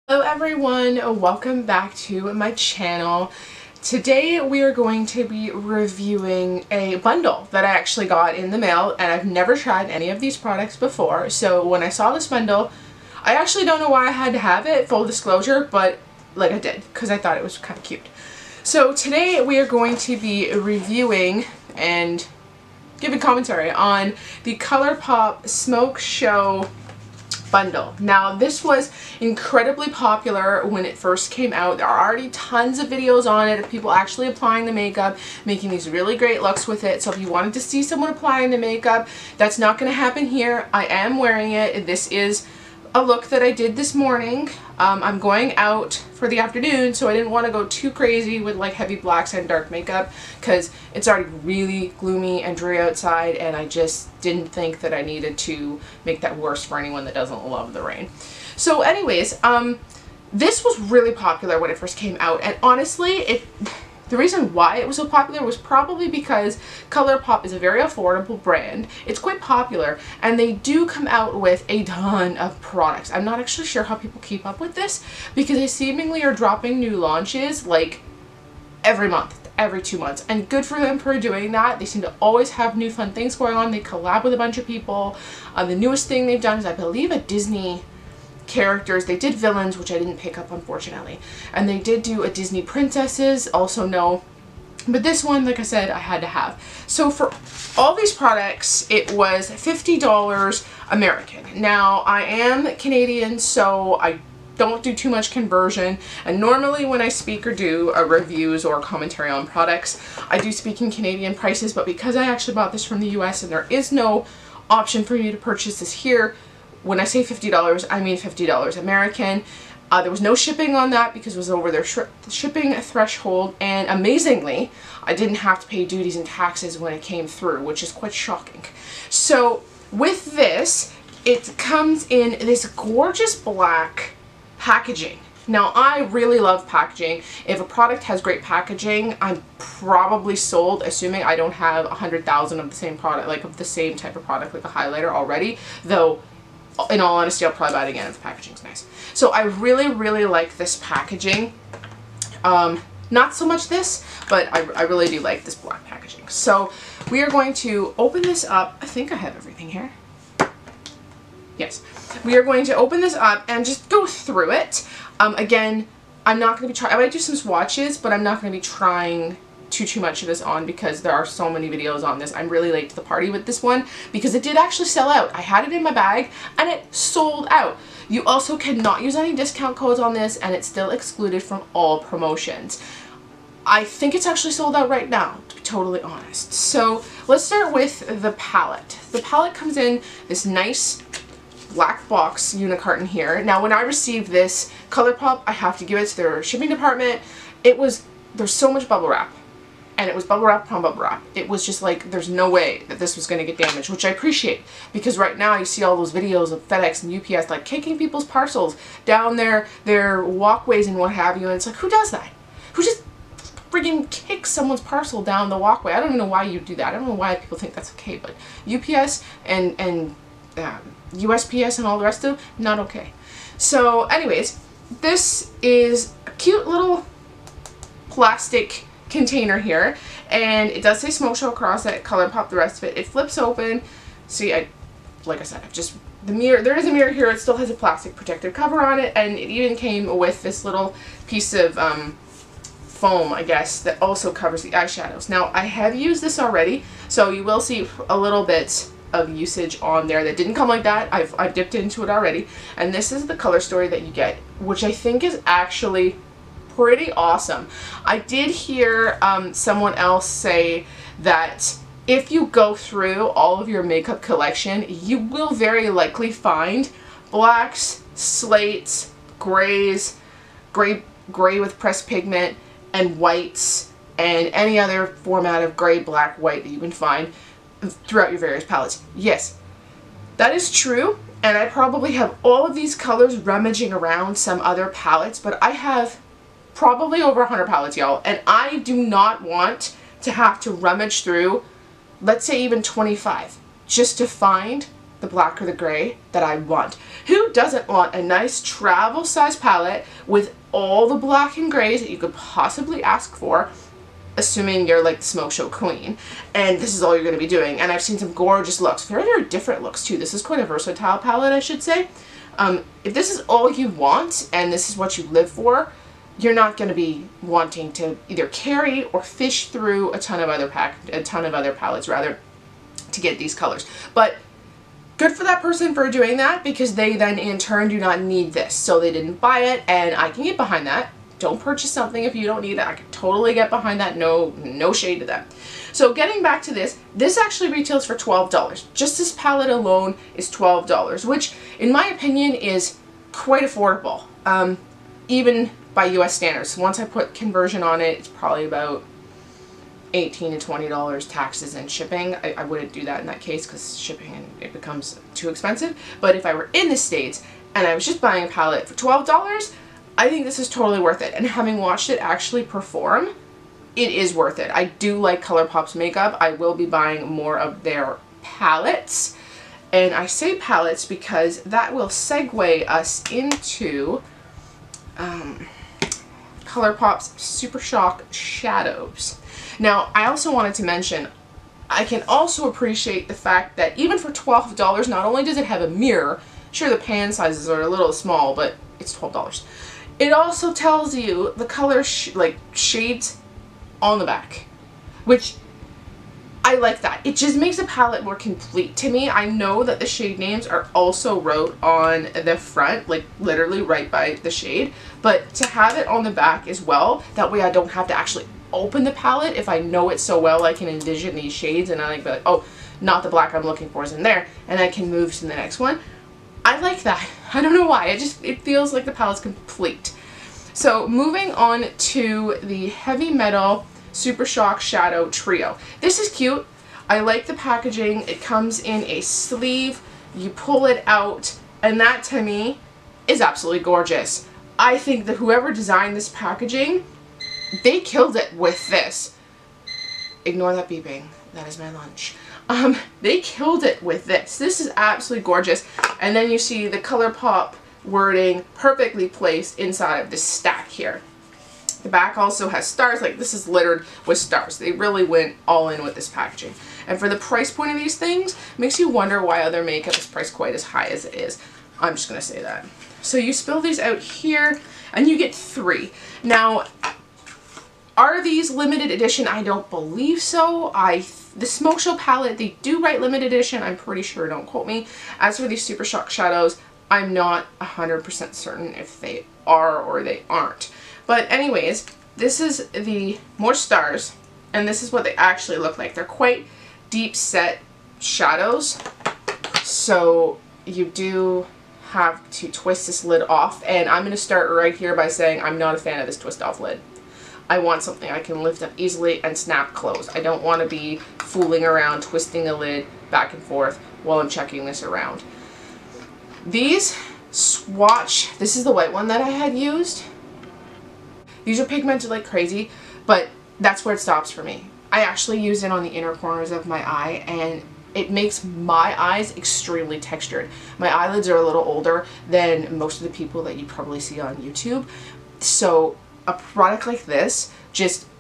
Hello everyone, welcome back to my channel. Today we are going to be reviewing a bundle that I actually got in the mail, and I've never tried any of these products before. So when I saw this bundle, I actually don't know why I had to have it, full disclosure, but like I did because I thought it was kind of cute. So today we are going to be reviewing and giving commentary on the ColourPop Smoke Show bundle. Now this was incredibly popular when it first came out. There are already tons of videos on it of people actually applying the makeup, making these really great looks with it. So if you wanted to see someone applying the makeup, that's not going to happen here. I am wearing it. This is a look that I did this morning. I'm going out for the afternoon, so I didn't want to go too crazy with like heavy blacks and dark makeup because it's already really gloomy and dreary outside, and I just didn't think that I needed to make that worse for anyone that doesn't love the rain. So anyways, this was really popular when it first came out, and honestly, the reason why it was so popular was probably because ColourPop is a very affordable brand. It's quite popular, and they do come out with a ton of products. I'm not actually sure how people keep up with this because they seemingly are dropping new launches like every month, every 2 months, and good for them for doing that. They seem to always have new fun things going on. They collab with a bunch of people. The newest thing they've done is, I believe, a Disney characters. They did villains, which I didn't pick up unfortunately, and they did do a Disney princesses, also no, but this one, like I said, I had to have. So for all these products it was $50 American. Now I am Canadian, so I don't do too much conversion, and normally when I speak or do reviews or commentary on products, I do speak in Canadian prices, but because I actually bought this from the US and there is no option for you to purchase this here, when I say $50, I mean $50 American. There was no shipping on that because it was over their shipping threshold, and amazingly, I didn't have to pay duties and taxes when it came through, which is quite shocking. So with this, it comes in this gorgeous black packaging. Now I really love packaging. If a product has great packaging, I'm probably sold, assuming I don't have 100,000 of the same product, like of the same type of product, like a highlighter already, though in all honesty, I'll probably buy it again if the packaging's nice. So I really like this packaging. Not so much this, but I really do like this black packaging. So we are going to open this up. I think I have everything here. Yes. We are going to open this up and just go through it. Again, I'm not going to be trying, I might do some swatches, but I'm not going to be trying too much of this on because there are so many videos on this. I'm really late to the party with this one because it did actually sell out. I had it in my bag and it sold out. You also cannot use any discount codes on this, and it's still excluded from all promotions. I think it's actually sold out right now, to be totally honest. So let's start with the palette. The palette comes in this nice black box unicarton here. Now when I received this ColourPop, I have to give it to their shipping department. There's so much bubble wrap. And it was bubble wrap upon bubble wrap. It was just like, there's no way that this was going to get damaged, which I appreciate. Because right now you see all those videos of FedEx and UPS like kicking people's parcels down their walkways and what have you. And it's like, who does that? Who just friggin' kicks someone's parcel down the walkway? I don't even know why you do that. I don't know why people think that's okay. But UPS and USPS and all the rest of them, not okay. So anyways, this is a cute little plastic container here, and it does say Smoke Show across it, ColourPop, the rest of it. It flips open. See, like I said, the mirror, there is a mirror here. It still has a plastic protective cover on it, and it even came with this little piece of foam, I guess, that also covers the eyeshadows. Now, I have used this already, so you will see a little bit of usage on there that didn't come like that. I've dipped into it already, and this is the color story that you get, which I think is actually pretty awesome. I did hear someone else say that if you go through all of your makeup collection, you will very likely find blacks, slates, grays, gray with pressed pigment, and whites, and any other format of gray, black, white that you can find throughout your various palettes. Yes, that is true, and I probably have all of these colors rummaging around some other palettes, but I have probably over 100 palettes, y'all, and I do not want to have to rummage through, let's say even 25, just to find the black or the gray that I want. Who doesn't want a nice travel size palette with all the black and grays that you could possibly ask for, assuming you're like the smoke show queen and this is all you're going to be doing. And I've seen some gorgeous looks, very, very different looks too. This is quite a versatile palette, I should say. If this is all you want and this is what you live for, you're not going to be wanting to either carry or fish through a ton of other palettes rather to get these colors. But good for that person for doing that, because they then in turn do not need this. So they didn't buy it, and I can get behind that. Don't purchase something if you don't need it. I can totally get behind that. No shade to them. So getting back to this actually retails for $12. Just this palette alone is $12, which in my opinion is quite affordable. Even by US standards. Once I put conversion on it, it's probably about $18 to $20 taxes and shipping. I wouldn't do that in that case because shipping and it becomes too expensive. But if I were in the States and I was just buying a palette for $12, I think this is totally worth it. And having watched it actually perform, it is worth it. I do like ColourPop's makeup. I will be buying more of their palettes. And I say palettes because that will segue us into ColourPop's Super Shock Shadows. Now, I also wanted to mention, I can also appreciate the fact that even for $12, not only does it have a mirror, sure the pan sizes are a little small, but it's $12. It also tells you the color shades on the back, which I like that. It just makes the palette more complete to me. I know that the shade names are also wrote on the front, like literally right by the shade, but to have it on the back as well, that way I don't have to actually open the palette. If I know it so well, I can envision these shades and I can be like, oh, not the black I'm looking for is in there, and I can move to the next one. I like that. I don't know why. It feels like the palette's complete. So moving on to the Heavy Metal Super Shock Shadow Trio. This is cute. I like the packaging. It comes in a sleeve. You pull it out, and that to me is absolutely gorgeous. I think that whoever designed this packaging, they killed it with this. Ignore that beeping. That is my lunch. They killed it with this. This is absolutely gorgeous. And then you see the ColourPop wording perfectly placed inside of this stack here. The back also has stars. Like, this is littered with stars. They really went all in with this packaging. And for the price point of these things, makes you wonder why other makeup is priced quite as high as it is. I'm just going to say that. So you spill these out here and you get 3. Now, are these limited edition? I don't believe so. The Smoke Show palette, they do write limited edition. I'm pretty sure, don't quote me. As for these Super Shock Shadows, I'm not 100% certain if they are or they aren't. But anyways, this is the more stars, and this is what they actually look like. They're quite deep set shadows, so you do have to twist this lid off, and I'm going to start right here by saying I'm not a fan of this twist off lid. I want something I can lift up easily and snap close. I don't want to be fooling around twisting a lid back and forth while I'm checking this around. These swatch, this is the white one that I had used. These are pigmented like crazy, but that's where it stops for me. I actually use it on the inner corners of my eye, and it makes my eyes extremely textured. My eyelids are a little older than most of the people that you probably see on YouTube. So a product like this,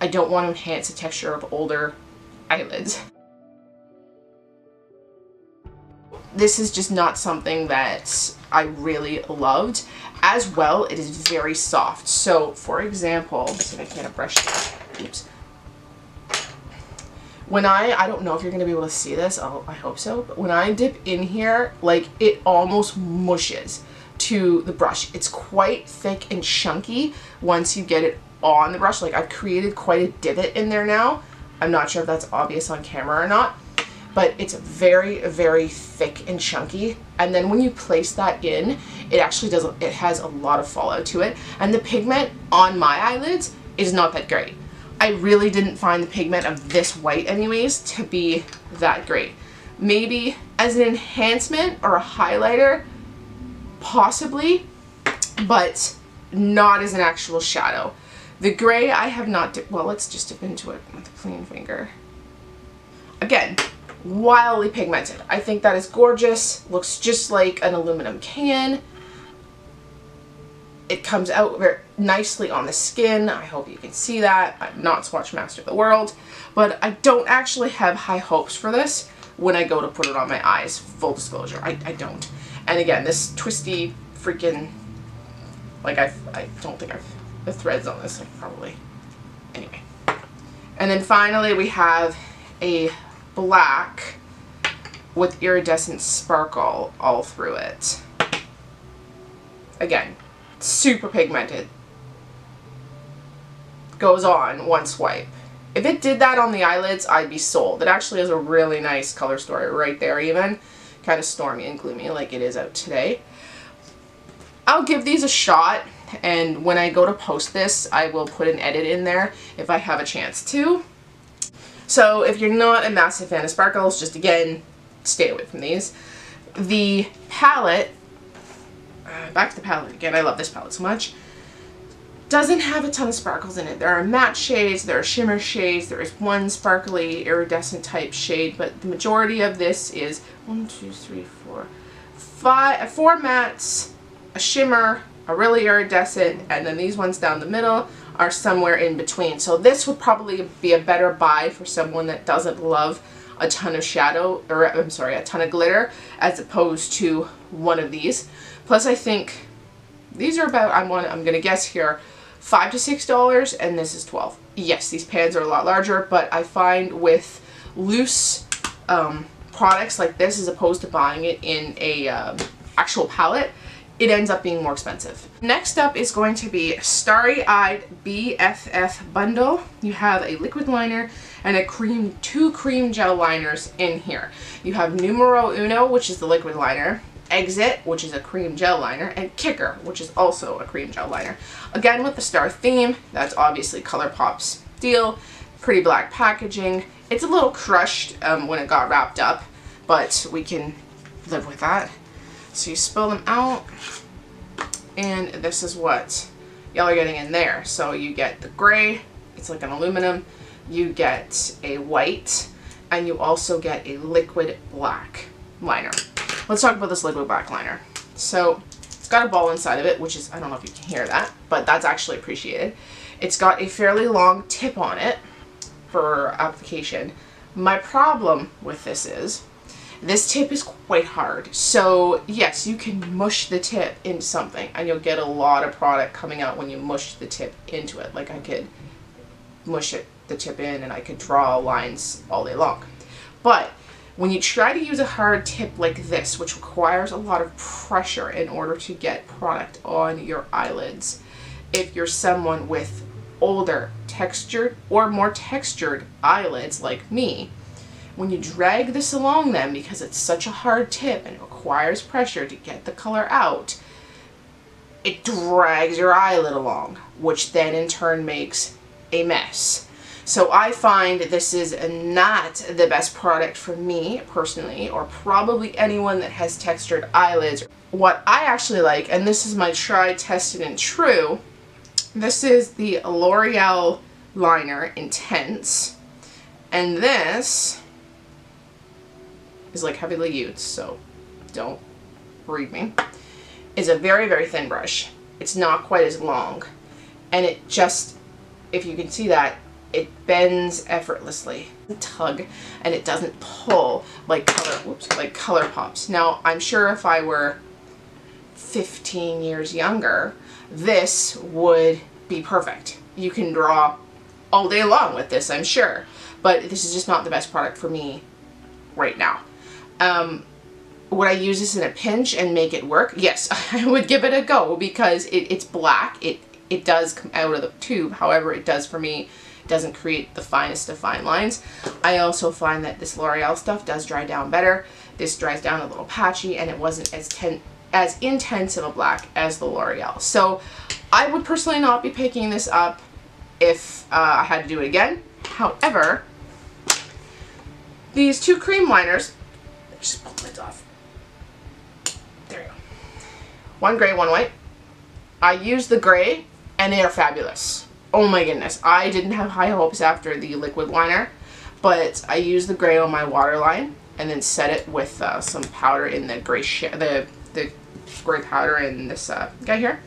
I don't want to enhance the texture of older eyelids. This is just not something that I really loved. As well, it is very soft. So, for example, let's see if I can't brush this. Oops. When I don't know if you're going to be able to see this, I hope so, but when I dip in here, like, it almost mushes to the brush. It's quite thick and chunky once you get it on the brush. Like, I've created quite a divot in there now. I'm not sure if that's obvious on camera or not, but it's very, very thick and chunky. And then when you place that in, it actually it has a lot of fallout to it. And the pigment on my eyelids is not that great. I really didn't find the pigment of this white anyways to be that great. Maybe as an enhancement or a highlighter, possibly, but not as an actual shadow. The gray I have not, well, let's just dip into it with a clean finger. Again, wildly pigmented. I think that is gorgeous. Looks just like an aluminum can. It comes out very nicely on the skin. I hope you can see that. I'm not Swatch Master of the world, but I don't actually have high hopes for this when I go to put it on my eyes. Full disclosure, I don't. And again, this twisty freaking, like I don't think the threads on this, like probably. Anyway. And then finally we have a black with iridescent sparkle all through it. Again, super pigmented. Goes on one swipe. If it did that on the eyelids, I'd be sold. It actually has a really nice color story right there even. Kind of stormy and gloomy like it is out today. I'll give these a shot, and when I go to post this, I will put an edit in there if I have a chance to. So if you're not a massive fan of sparkles, just again, stay away from these. The palette, back to the palette again, I love this palette so much, doesn't have a ton of sparkles in it. There are matte shades, there are shimmer shades, there is one sparkly iridescent type shade, but the majority of this is 1, 2, 3, 4, 5, 4 mattes, a shimmer, a really iridescent, and then these ones down the middle are somewhere in between. So this would probably be a better buy for someone that doesn't love a ton of shadow, or I'm sorry, a ton of glitter, as opposed to one of these. Plus I think these are about, I'm gonna guess here, $5 to $6, and this is $12. Yes, these pans are a lot larger, but I find with loose products like this, as opposed to buying it in a actual palette, it ends up being more expensive. Next up is going to be Starry Eyed BFF Bundle. You have a liquid liner and two cream gel liners in here. You have Numero Uno, which is the liquid liner, Exit, which is a cream gel liner, and Kicker, which is also a cream gel liner. Again, with the star theme, that's obviously ColourPop's deal. Pretty black packaging. It's a little crushed when it got wrapped up, but we can live with that. So you spill them out, and this is what y'all are getting in there. So you get the gray, it's like an aluminum, you get a white, and you also get a liquid black liner. Let's talk about this liquid black liner. So it's got a ball inside of it, which is, I don't know if you can hear that, but that's actually appreciated. It's got a fairly long tip on it for application. My problem with this tip is quite hard. So yes, you can mush the tip into something and you'll get a lot of product coming out when you mush the tip into it. Like I could mush the tip in and I could draw lines all day long. But when you try to use a hard tip like this, which requires a lot of pressure in order to get product on your eyelids, if you're someone with older textured or more textured eyelids like me, when you drag this along them, because it's such a hard tip and it requires pressure to get the color out, it drags your eyelid along, which then in turn makes a mess. So I find this is not the best product for me personally, or probably anyone that has textured eyelids. What I actually like, and this is my tried, tested, and true, this is the L'Oreal Liner Intense, and this is like heavily used, so don't read me. It's a very, very thin brush. It's not quite as long, and it just, if you can see that, it bends effortlessly. Tug, and it doesn't pull like ColourPops. Now, I'm sure if I were 15 years younger, this would be perfect. You can draw all day long with this, I'm sure, but this is just not the best product for me right now. Would I use this in a pinch and make it work? Yes, I would give it a go, because it's black. It does come out of the tube. However, it does for me. It doesn't create the finest of fine lines. I also find that this L'Oreal stuff does dry down better. This dries down a little patchy, and it wasn't as intense of a black as the L'Oreal. So I would personally not be picking this up if I had to do it again. However, these two cream liners, just pull the lids off. There you go. One gray, one white. I used the gray and they are fabulous. Oh my goodness. I didn't have high hopes after the liquid liner, but I use the gray on my waterline and then set it with some powder in the gray the gray powder in this guy here.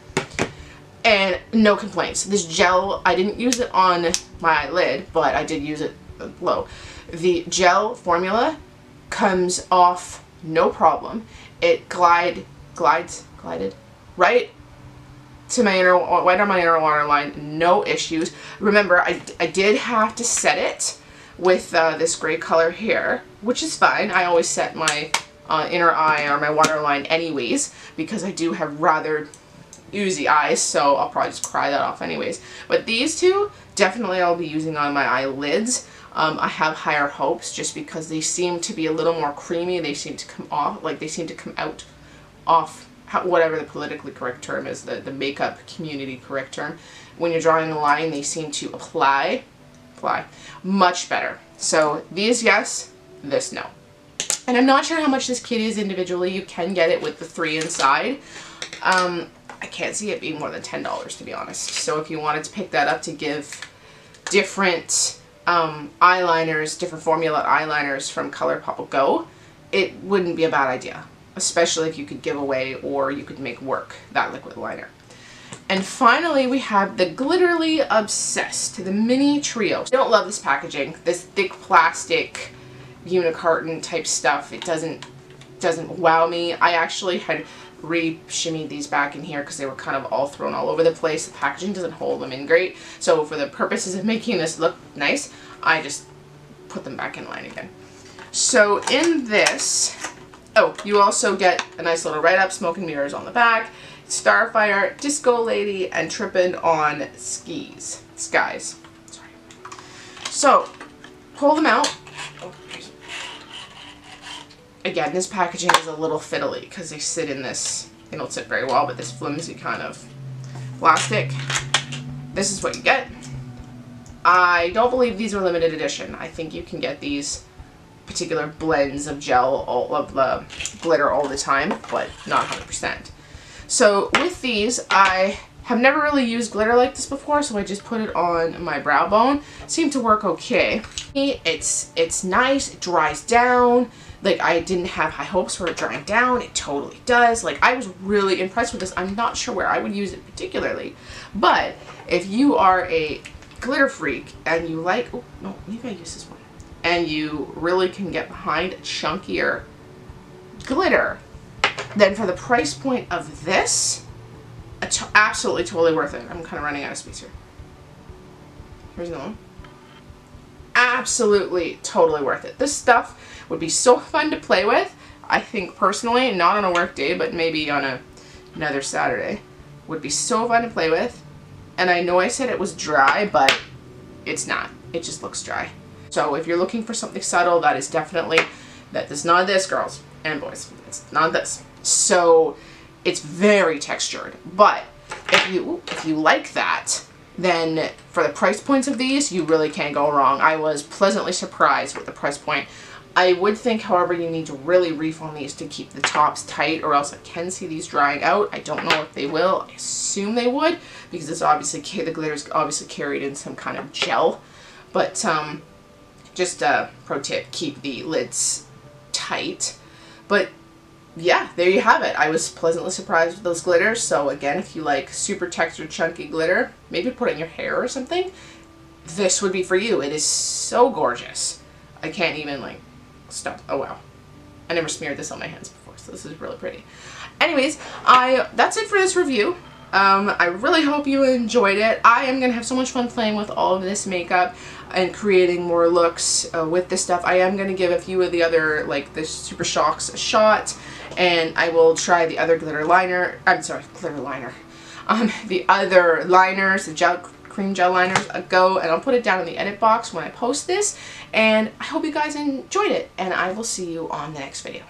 And no complaints. This gel, I didn't use it on my eyelid, but I did use it below. The gel formula comes off no problem. It glided right to my right on my inner waterline, no issues. Remember, I did have to set it with this gray color here, which is fine. I always set my inner eye or my waterline anyways, because I do have rather oozy eyes, so I'll probably just cry that off anyways. But these two, definitely I'll be using on my eyelids. I have higher hopes just because they seem to be a little more creamy. They seem to come off, like they seem to come out off, whatever the politically correct term is, the makeup community correct term. When you're drawing a line, they seem to apply much better. So these yes, this no. And I'm not sure how much this kit is individually. You can get it with the 3 inside. I can't see it being more than $10, to be honest. So if you wanted to pick that up to give different eyeliners, different formula eyeliners from ColourPop Go, it wouldn't be a bad idea. Especially if you could give away or you could make work that liquid liner. And finally we have the Glitterly Obsessed, the mini trio. I don't love this packaging, this thick plastic unicarton type stuff. It doesn't wow me. I actually had re-shimmied these back in here because they were kind of all thrown all over the place. The packaging doesn't hold them in great. So for the purposes of making this look nice, I just put them back in line again. So in this, oh, you also get a nice little write-up, smoke and mirrors on the back, Starfire, Disco Lady, and Trippin' on Skies. Sorry. So, pull them out. Oh, again, this packaging is a little fiddly because they sit in this, they don't sit very well, but this flimsy kind of plastic. This is what you get. I don't believe these are limited edition. I think you can get these particular blends of gel, all of the glitter all the time, but not 100%. So with these, I have never really used glitter like this before, so I just put it on my brow bone. Seemed to work okay. It's nice, it dries down. Like, I didn't have high hopes for it drying down. It totally does. Like, I was really impressed with this. I'm not sure where I would use it particularly, but if you are a glitter freak and you like, oh no, maybe I use this one, and you really can get behind chunkier glitter, then for the price point of this, absolutely totally worth it. I'm kind of running out of space here. Here's another one. Absolutely totally worth it. This stuff would be so fun to play with. I think personally, not on a work day, but maybe on another Saturday, would be so fun to play with. And I know I said it was dry, but it's not. It just looks dry. So if you're looking for something subtle, that is definitely, that is not this, girls and boys. It's not this. So it's very textured, but if you like that, then for the price points of these, you really can't go wrong. I was pleasantly surprised with the price point. I would think, however, you need to really reef on these to keep the tops tight, or else I can see these drying out. I don't know if they will. I assume they would, because it's obviously, the glitter is obviously carried in some kind of gel. But just a pro tip, keep the lids tight. But yeah, there you have it. I was pleasantly surprised with those glitters. So again, if you like super textured chunky glitter, maybe put it in your hair or something, this would be for you. It is so gorgeous. I can't even like stop. Oh wow. I never smeared this on my hands before, so this is really pretty. Anyways, that's it for this review. I really hope you enjoyed it. I am going to have so much fun playing with all of this makeup and creating more looks with this stuff. I am going to give a few of the other, like the Super Shocks, a shot, and I will try the other glitter liner. I'm sorry, glitter liner. The other liners, the cream gel liners, a go, and I'll put it down in the edit box when I post this. And I hope you guys enjoyed it, and I will see you on the next video.